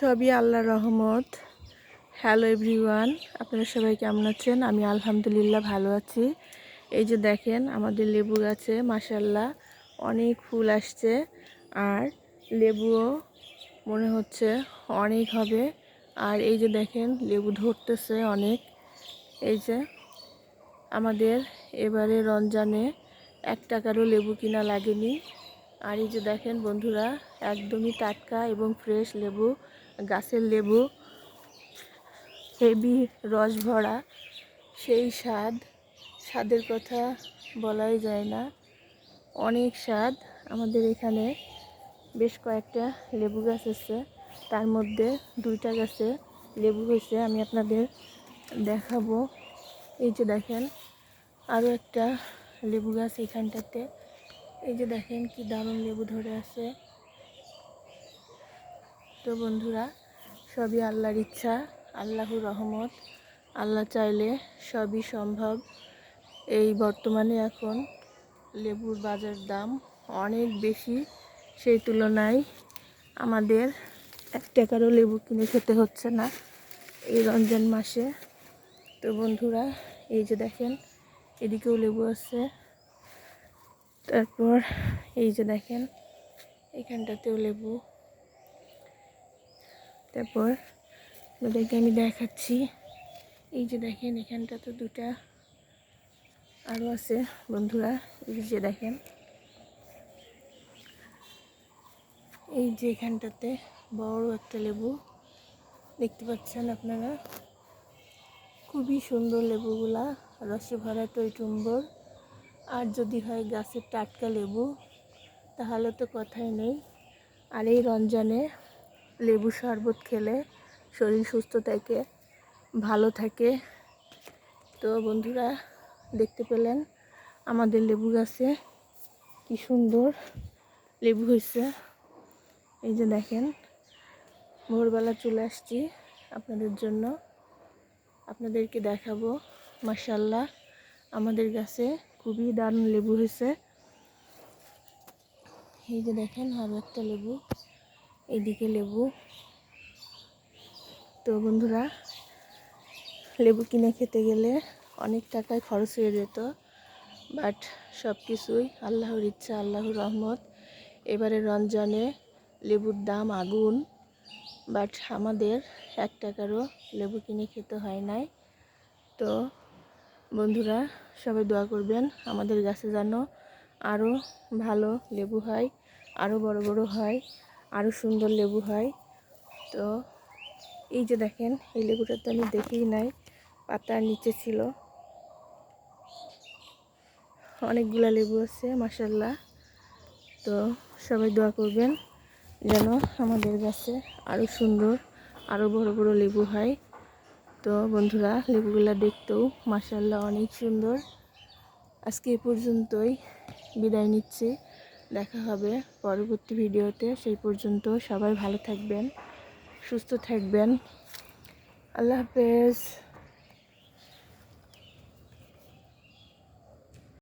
সবই আল্লাহর রহমত। হ্যালো এভরিওয়ান, আপনারা সবাই কেমন আছেন? আমি আলহামদুলিল্লাহ ভালো আছি। এই যে দেখেন আমাদের লেবু গাছে মাশাআল্লাহ অনেক ফুল আসছে, আর লেবুও মনে হচ্ছে অনেক হবে। আর এই যে দেখেন লেবু ধরতেছে অনেক। এই যে আমাদের এবারে রমজানে 1 টাকারও লেবু কিনা লাগেনি। আর এই যে দেখেন বন্ধুরা, একদমই টাটকা এবং ফ্রেশ লেবু, গাছের লেবু, হেভি রস ভরা, সেই স্বাদের কথা বলাই যায় না, অনেক স্বাদ। আমাদের এখানে বেশ কয়েকটা লেবু গাছ আছে, তার মধ্যে 2টা গাছে লেবু হয়েছে, আমি আপনাদের দেখাবো। এই যে দেখেন আরও একটা লেবু গাছ এখানটাতে। এই যে দেখেন কি দারুণ লেবু ধরে আছে। তো বন্ধুরা, সবই আল্লাহর ইচ্ছা, আল্লাহর রহমত। আল্লাহ চাইলে সবই সম্ভব। এই বর্তমানে এখন লেবুর বাজার দাম অনেক বেশি, সেই তুলনায় আমাদের 1 টাকারও লেবু কিনে খেতে হচ্ছে না এই রমজান মাসে। তো বন্ধুরা, এই যে দেখেন এদিকেও লেবু আছে, তারপর এই যে দেখেন এখানটাতেও লেবু। তারপর আপনাদেরকে আমি দেখাচ্ছি, এই যে দেখেন এখানটাতে 2টা আরও আছে বন্ধুরা। এই যে দেখেন, এই যে এখানটাতে বড় একটা লেবু দেখতে পাচ্ছেন আপনারা, খুবই সুন্দর লেবুগুলা, রসে ভরা টইটুম্বর। আর যদি হয় গাছের টাটকা লেবু তাহলে তো কথাই নেই। আর এই রমজানে লেবু শরবত খেলে শরীর সুস্থ থাকে, ভালো থাকে। তো বন্ধুরা, দেখতে পেলেন আমাদের লেবু গাছে কি সুন্দর লেবু হয়েছে। এই যে দেখেন ভোরবেলা চলে আসছি আপনাদের জন্য, আপনাদেরকে দেখাবো। মাশাআল্লাহ আমাদের গাছে খুবই দারুণ লেবু হয়েছে। এই যে দেখেন আরও একটা লেবু, এইদিকে লেবু। তো বন্ধুরা, লেবু কিনে খেতে গেলে অনেক টাকায় খরচ হয়ে যেত, বাট সব কিছুই আল্লাহর ইচ্ছা, আল্লাহর রহমত। এবারে রমজানে লেবুর দাম আগুন, বাট আমাদের 1 টাকারও লেবু কিনে খেতে হয় নাই। তো বন্ধুরা, সবাই দোয়া করবেন আমাদের গাছে যেন আরও ভালো লেবু হয়, আরও বড় বড় হয়, আরও সুন্দর লেবু হয়। তো এই যে দেখেন এই লেবুটা তো আমি দেখেই নাই, পাতার নিচে ছিল। অনেকগুলা লেবু আছে মাশাআল্লাহ। তো সবাই দোয়া করবেন যেন আমাদের গাছে আরও সুন্দর, আরও বড় বড় লেবু হয়। তো বন্ধুরা, লেবুগুলা দেখতেও মাশাআল্লাহ অনেক সুন্দর। আজকে এ পর্যন্তই, বিদায় নিচ্ছি। দেখা হবে পরবর্তী ভিডিওতে। সেই পর্যন্ত সবাই ভালো থাকবেন, সুস্থ থাকবেন। আল্লাহ হাফেজ।